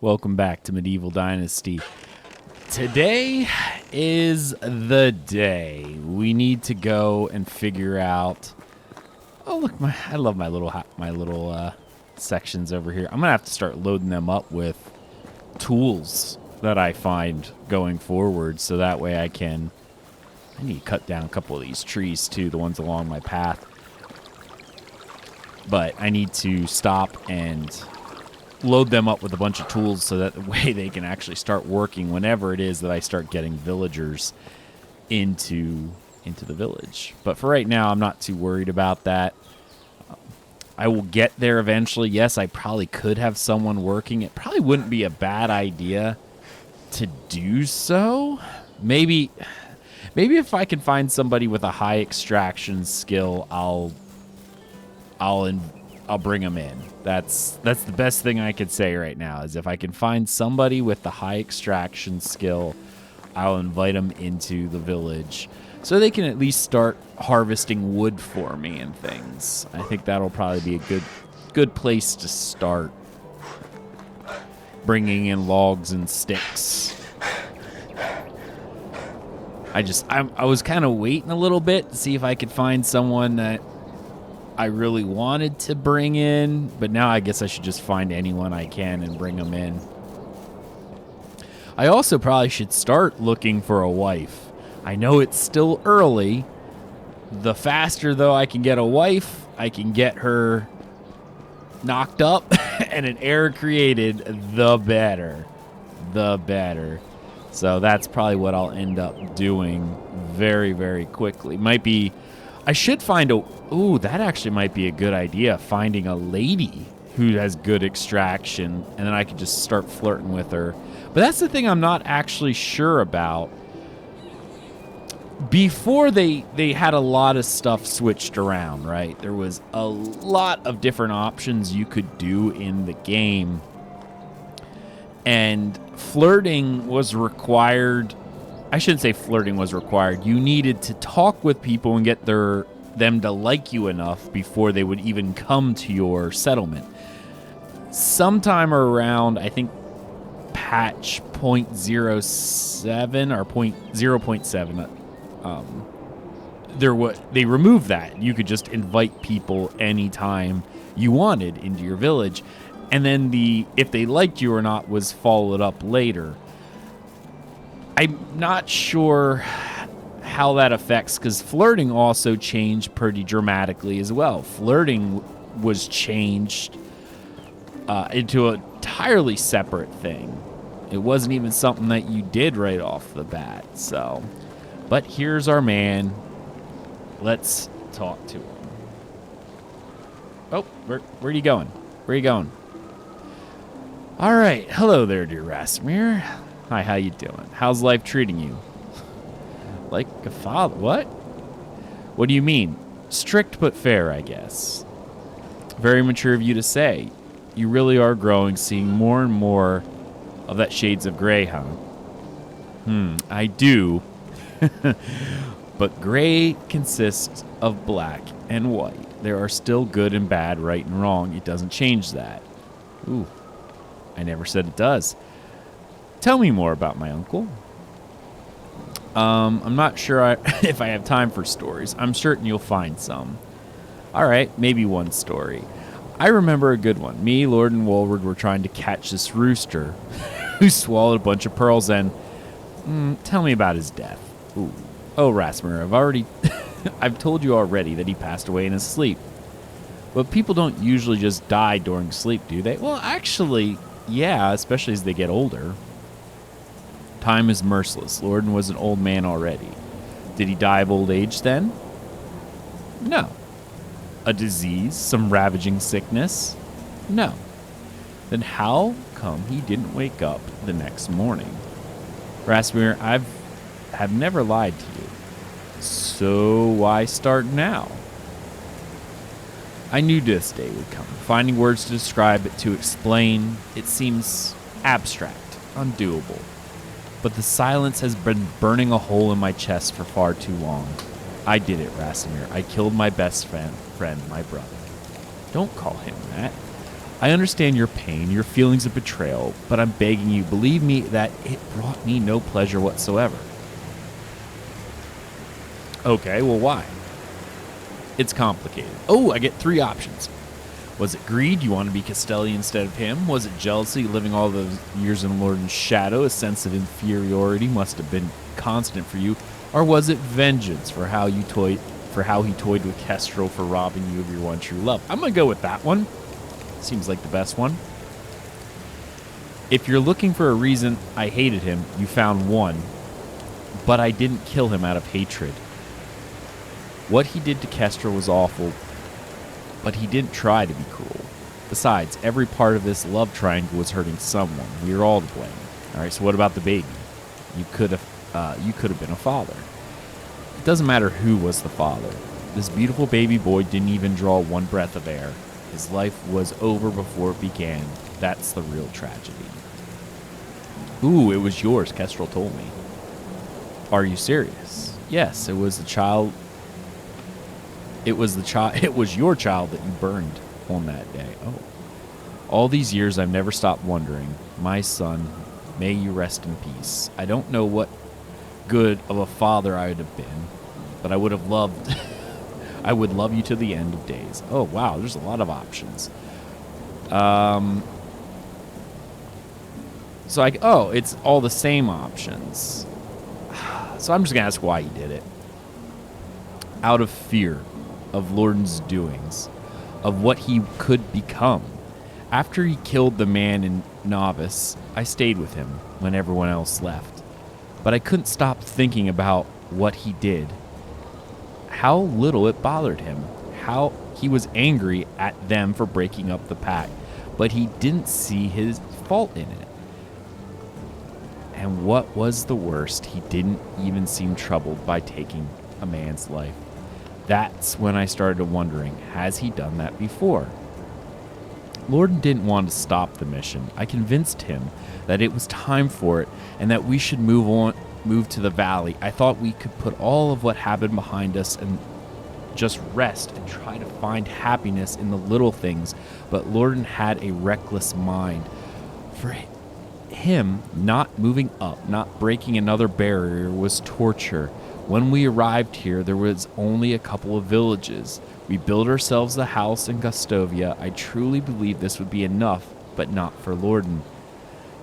Welcome back to Medieval Dynasty. Today is the day. We need to go and figure out. Oh, look! I love my little sections over here. I'm gonna have to start loading them up with tools that I find going forward, so that way I need to cut down a couple of these trees too, the ones along my path. But I need to stop and load them up with a bunch of tools so that the way they can actually start working whenever it is that I start getting villagers into the village. But for right now, I'm not too worried about that. I will get there eventually. Yes, I probably could have someone working. It probably wouldn't be a bad idea to do so. Maybe if I can find somebody with a high extraction skill, I'll bring them in. That's the best thing I could say right now, is if I can find somebody with the high extraction skill, I'll invite them into the village so they can at least start harvesting wood for me and things. I think that'll probably be a good place to start, bringing in logs and sticks. I was kind of waiting a little bit to see if I could find someone that I really wanted to bring in, but now I guess I should just find anyone I can and bring them in. I also probably should start looking for a wife. I know it's still early. The faster, though, I can get a wife, I can get her knocked up and an heir created, the better. The better. So that's probably what I'll end up doing very, very quickly. I should find ooh, that actually might be a good idea, finding a lady who has good extraction, and then I could just start flirting with her. But that's the thing I'm not actually sure about. Before they had a lot of stuff switched around, right? There was a lot of different options you could do in the game. And flirting was required. I shouldn't say flirting was required. You needed to talk with people and get them to like you enough before they would even come to your settlement. Sometime around, I think, patch 0.07 or 0.7, they removed that. You could just invite people anytime you wanted into your village, and then if they liked you or not was followed up later. I'm not sure how that affects, because flirting also changed pretty dramatically as well. Flirting was changed into an entirely separate thing. It wasn't even something that you did right off the bat. So, but here's our man. Let's talk to him. Oh, where are you going? Where are you going? All right. Hello there, dear Rasmir. Hi, how you doing? How's life treating you? Like a father? What? What do you mean? Strict but fair, I guess. Very mature of you to say. You really are growing, seeing more and more of that shades of gray, huh? I do. But gray consists of black and white. There are still good and bad, right and wrong. It doesn't change that. Ooh, I never said it does. Tell me more about my uncle. I'm not sure if I have time for stories. I'm certain you'll find some. All right, maybe one story. I remember a good one. Me, Lord, and Wolward were trying to catch this rooster who swallowed a bunch of pearls and... tell me about his death. Ooh. Oh, Rasmir, I've told you already that he passed away in his sleep. But people don't usually just die during sleep, do they? Well, actually, yeah, especially as they get older. Time is merciless. Lorden was an old man already. Did he die of old age then? No. A disease? Some ravaging sickness? No. Then how come he didn't wake up the next morning? Rasmir, have never lied to you. So why start now? I knew this day would come. Finding words to describe it, to explain, it seems abstract, undoable. But the silence has been burning a hole in my chest for far too long. I did it, Rasmir. I killed my best friend, my brother. Don't call him that. I understand your pain, your feelings of betrayal, but I'm begging you, believe me that it brought me no pleasure whatsoever. Okay, well, why? It's complicated. Oh, I get 3 options. Was it greed? You want to be Castelli instead of him? Was it jealousy? Living all those years in Lordan's shadow, a sense of inferiority must have been constant for you. Or was it vengeance for how he toyed with Kestrel for robbing you of your one true love? I'm going to go with that one. Seems like the best one. If you're looking for a reason I hated him, you found one. But I didn't kill him out of hatred. What he did to Kestrel was awful, but he didn't try to be cruel. Besides, every part of this love triangle was hurting someone. We are all to blame. All right, so what about the baby? You could have been a father. It doesn't matter who was the father. This beautiful baby boy didn't even draw one breath of air. His life was over before it began. That's the real tragedy. Ooh, it was yours, Kestrel told me. Are you serious? Yes, it was the child. It was your child that you burned on that day. Oh. All these years I've never stopped wondering. My son, may you rest in peace. I don't know what good of a father I would have been, but I would have loved I would love you to the end of days. Oh, wow, there's a lot of options. It's all the same options. So I'm just going to ask why he did it. Out of fear of Lordan's doings, of what he could become. After he killed the man in Novice, I stayed with him when everyone else left. But I couldn't stop thinking about what he did. How little it bothered him. How he was angry at them for breaking up the pact. But he didn't see his fault in it. And what was the worst, he didn't even seem troubled by taking a man's life. That's when I started wondering, has he done that before? Lordan didn't want to stop the mission. I convinced him that it was time for it and that we should move to the valley. I thought we could put all of what happened behind us and just rest and try to find happiness in the little things. But Lordan had a reckless mind. For him, not moving up, not breaking another barrier was torture. When we arrived here, there was only a couple of villages. We built ourselves a house in Gustovia. I truly believed this would be enough, but not for Lordan.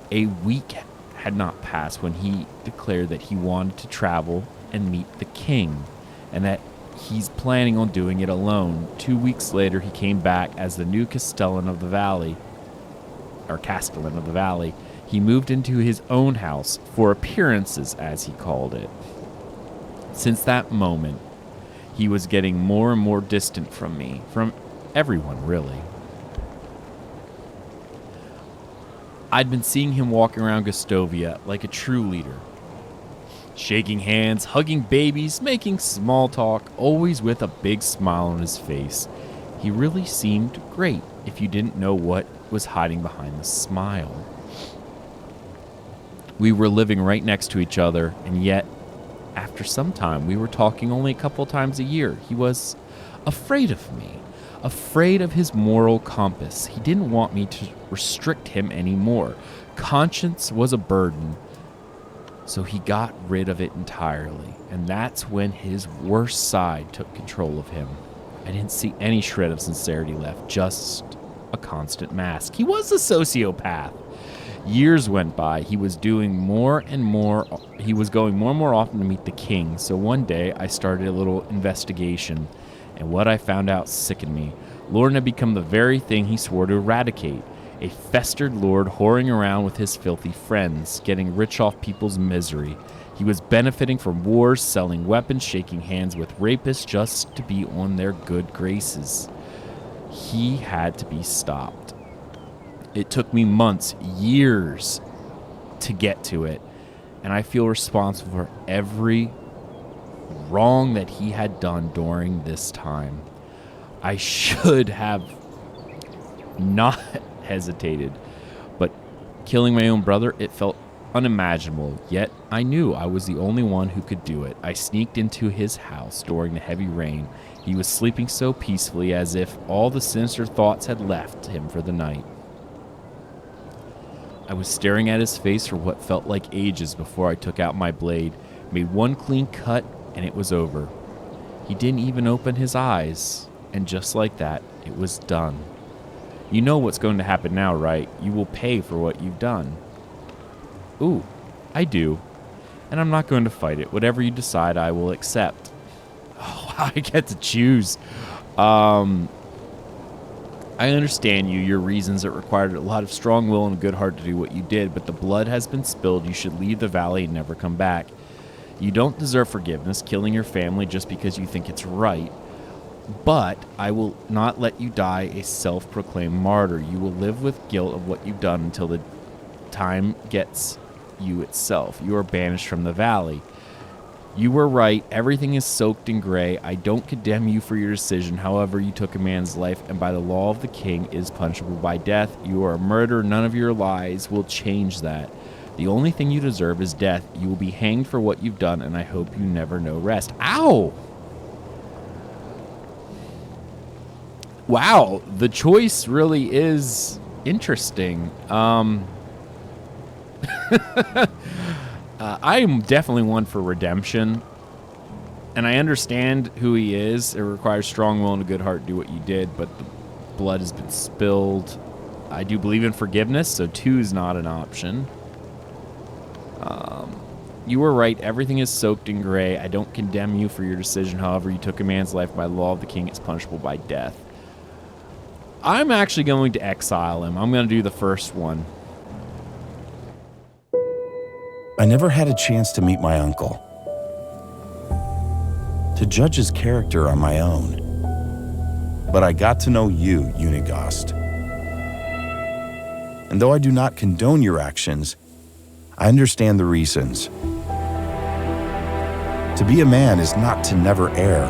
A week had not passed when he declared that he wanted to travel and meet the king, and that he's planning on doing it alone. 2 weeks later, he came back as the new Castellan of the Valley. He moved into his own house for appearances, as he called it. Since that moment, he was getting more and more distant from me, from everyone, really. I'd been seeing him walking around Gustovia like a true leader. Shaking hands, hugging babies, making small talk, always with a big smile on his face. He really seemed great if you didn't know what was hiding behind the smile. We were living right next to each other, and yet, after some time, we were talking only a couple times a year. He was afraid of me, afraid of his moral compass. He didn't want me to restrict him anymore. Conscience was a burden, so he got rid of it entirely. And that's when his worst side took control of him. I didn't see any shred of sincerity left, just a constant mask. He was a sociopath. Years went by. He was going more and more often to meet the king. So one day I started a little investigation, and what I found out sickened me. Lordan had become the very thing he swore to eradicate. A festered lord whoring around with his filthy friends, getting rich off people's misery. He was benefiting from wars, selling weapons, shaking hands with rapists just to be on their good graces. He had to be stopped. It took me months, years to get to it, and I feel responsible for every wrong that he had done during this time. I should have not hesitated, but killing my own brother, it felt unimaginable, yet I knew I was the only one who could do it. I sneaked into his house during the heavy rain. He was sleeping so peacefully as if all the sinister thoughts had left him for the night. I was staring at his face for what felt like ages before I took out my blade, made one clean cut, and it was over. He didn't even open his eyes, and just like that, it was done. You know what's going to happen now, right? You will pay for what you've done. Ooh, I do. And I'm not going to fight it. Whatever you decide, I will accept. Oh, I get to choose. I understand your reasons. It required a lot of strong will and a good heart to do what you did, but the blood has been spilled. You should leave the valley and never come back. You don't deserve forgiveness, killing your family just because you think it's right. But I will not let you die a self-proclaimed martyr. You will live with guilt of what you've done until the time gets you itself. You are banished from the valley. You were right. Everything is soaked in gray. I don't condemn you for your decision. However, you took a man's life, and by the law of the king is punishable by death. You are a murderer. None of your lies will change that. The only thing you deserve is death. You will be hanged for what you've done, and I hope you never know rest. Ow! Wow, the choice really is interesting. I am definitely one for redemption, and I understand who he is. It requires strong will and a good heart to do what you did, but the blood has been spilled. I do believe in forgiveness, so 2 is not an option. You were right. Everything is soaked in gray. I don't condemn you for your decision. However, you took a man's life. By law of the king, it's punishable by death. I'm actually going to exile him. I'm going to do the first one. I never had a chance to meet my uncle, to judge his character on my own. But I got to know you, Uniegost. And though I do not condone your actions, I understand the reasons. To be a man is not to never err,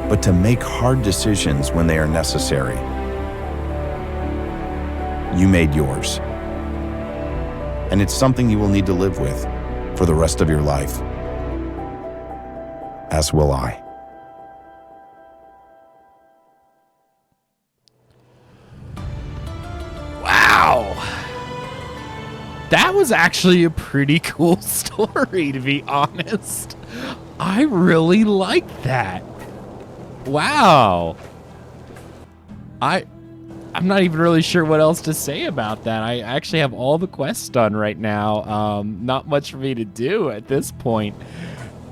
but to make hard decisions when they are necessary. You made yours. And it's something you will need to live with for the rest of your life. As will I. Wow! That was actually a pretty cool story, to be honest. I really liked that. Wow. I'm not even really sure what else to say about that. I actually have all the quests done right now. Not much for me to do at this point,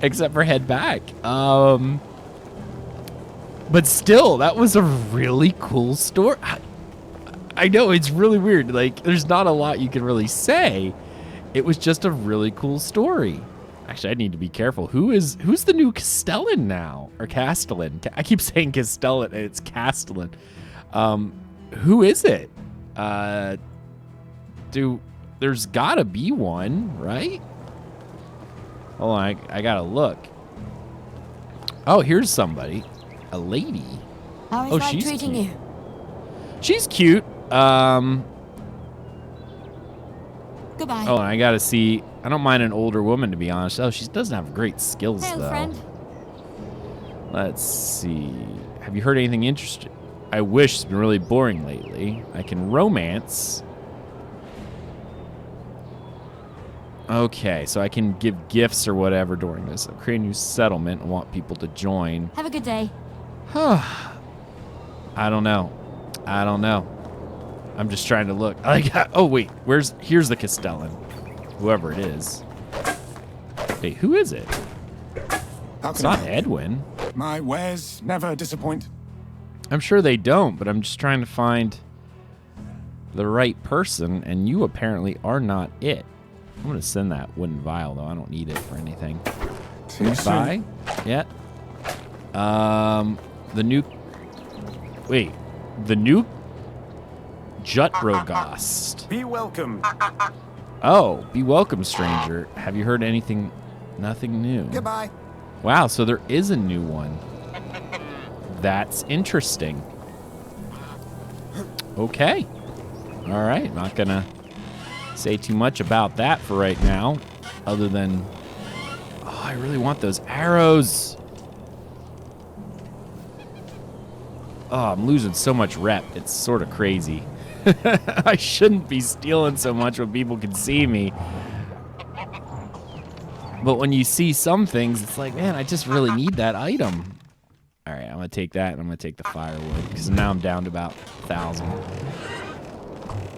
except for head back. But still, that was a really cool story. I know, it's really weird. Like, there's not a lot you can really say. It was just a really cool story. Actually, I need to be careful. Who's the new Castellan now? Or Castellan? I keep saying Castellan, and it's Castellan. Who is it? There's gotta be one, right? Hold on, I gotta look. Oh, here's somebody. A lady. How is life treating cute. you? She's cute. Goodbye. Oh, and I gotta see. I don't mind an older woman, to be honest. Oh, she doesn't have great skills, Hey, though. friend. Let's see. Have you heard anything interesting? I wish it's been really boring lately. I can romance. Okay, so I can give gifts or whatever during this. I'll create a new settlement and want people to join. Have a good day. I don't know. I'm just trying to look. Oh, wait. Here's the Castellan. Whoever it is. Hey, who is it? It's not Edwin. My wares never disappoint. I'm sure they don't, but I'm just trying to find the right person, and you apparently are not it. I'm going to send that wooden vial, though. I don't need it for anything. Bye. Yeah. The new Uniegost. Be welcome. Oh, be welcome, stranger. Have you heard anything? Nothing new. Goodbye. Wow, so there is a new one. That's interesting. Okay. All right, not gonna say too much about that for right now, other than, oh, I really want those arrows. Oh, I'm losing so much rep. It's sort of crazy. I shouldn't be stealing so much when people can see me. But when you see some things, it's like, man, I just really need that item. All right, I'm going to take that, and I'm going to take the firewood, because now I'm down to about 1,000.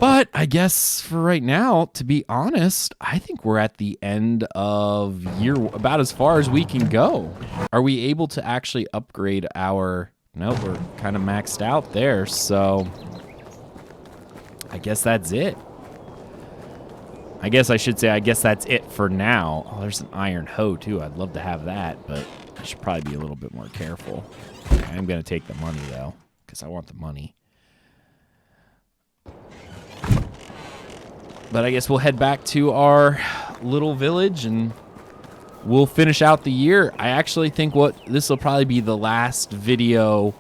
But I guess for right now, to be honest, I think we're at the end of year, about as far as we can go. Are we able to actually upgrade our... Nope, we're kind of maxed out there, so I guess that's it. I guess I should say, I guess that's it for now. Oh, there's an iron hoe, too. I'd love to have that, but I should probably be a little bit more careful. Okay, I'm going to take the money, though, because I want the money. But I guess we'll head back to our little village, and we'll finish out the year. I actually think this will probably be the last video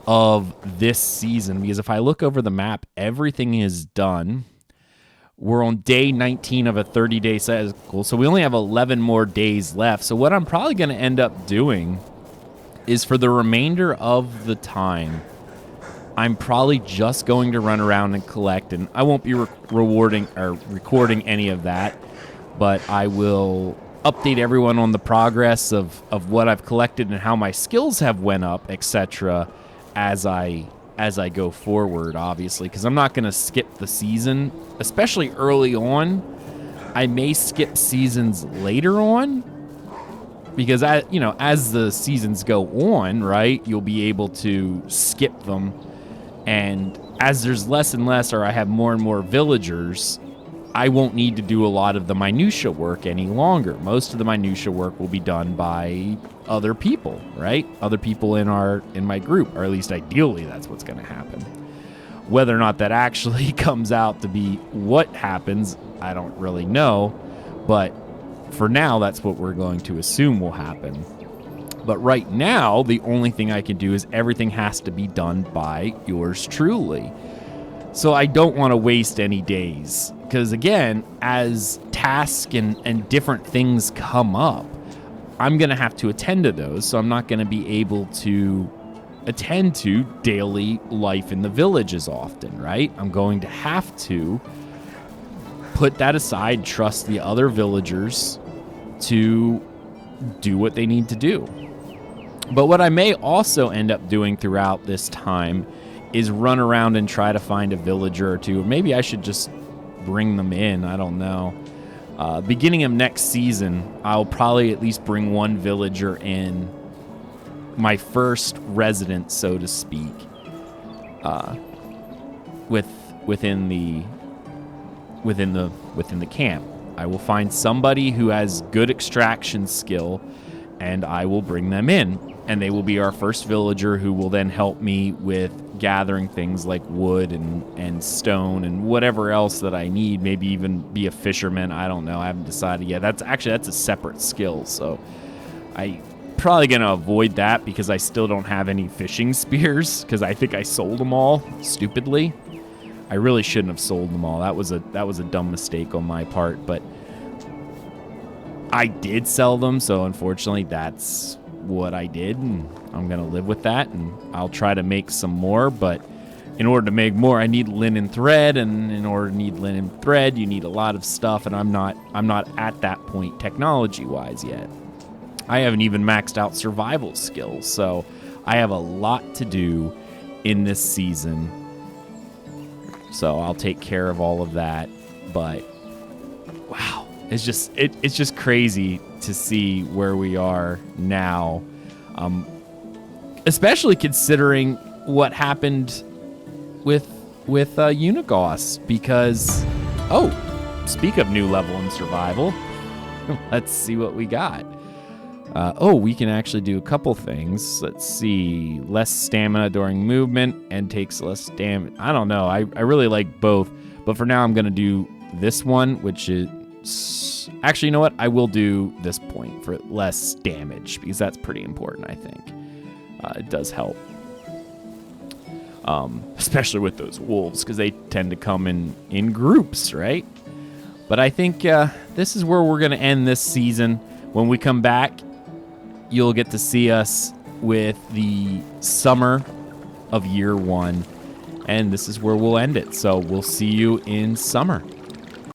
of this season, because if I look over the map, everything is done. We're on day 19 of a 30-day cycle, so we only have 11 more days left. So what I'm probably going to end up doing is for the remainder of the time, I'm probably just going to run around and collect, and I won't be recording any of that, but I will update everyone on the progress of what I've collected and how my skills have went up, etc., as I go forward, obviously, because I'm not going to skip the season, especially early on. I may skip seasons later on, because as the seasons go on, right, you'll be able to skip them, and as there's less and less, or I have more and more villagers, I won't need to do a lot of the minutia work any longer. Most of the minutia work will be done by other people, right? Other people in my group, or at least ideally that's what's going to happen. Whether or not that actually comes out to be what happens, I don't really know, but for now that's what we're going to assume will happen. But right now, the only thing I can do is everything has to be done by yours truly. So I don't want to waste any days, because again, as tasks and different things come up, I'm going to have to attend to those, so I'm not going to be able to attend to daily life in the village as often, right? I'm going to have to put that aside, trust the other villagers to do what they need to do. But what I may also end up doing throughout this time is run around and try to find a villager or two. Or maybe I should just bring them in. I don't know. Beginning of next season, I'll probably at least bring one villager in, my first resident, so to speak, within the camp. I will find somebody who has good extraction skill, and I will bring them in. And they will be our first villager, who will then help me with gathering things like wood and stone and whatever else that I need. Maybe even be a fisherman. I don't know. I haven't decided yet. That's a separate skill. So I probably going to avoid that, because I still don't have any fishing spears, because I think I sold them all stupidly. I really shouldn't have sold them all. That was a dumb mistake on my part, but I did sell them. So unfortunately, that's what I did, and I'm gonna live with that, and I'll try to make some more. But in order to make more, I need linen thread, and in order to need linen thread, you need a lot of stuff, and I'm not at that point technology wise yet. I haven't even maxed out survival skills, so I have a lot to do in this season, so I'll take care of all of that. But wow, it's just crazy to see where we are now, especially considering what happened with Uniegost, because speak of new level in survival, let's see what we got. We can actually do a couple things. Let's see, less stamina during movement and takes less damage. I don't know, I really like both, but for now I'm gonna do this one, which is actually, you know what? I will do this point for less damage, because that's pretty important, I think. It does help. Especially with those wolves, because they tend to come in groups, right? But I think this is where we're going to end this season. When we come back, you'll get to see us with the summer of year one. And this is where we'll end it. So we'll see you in summer.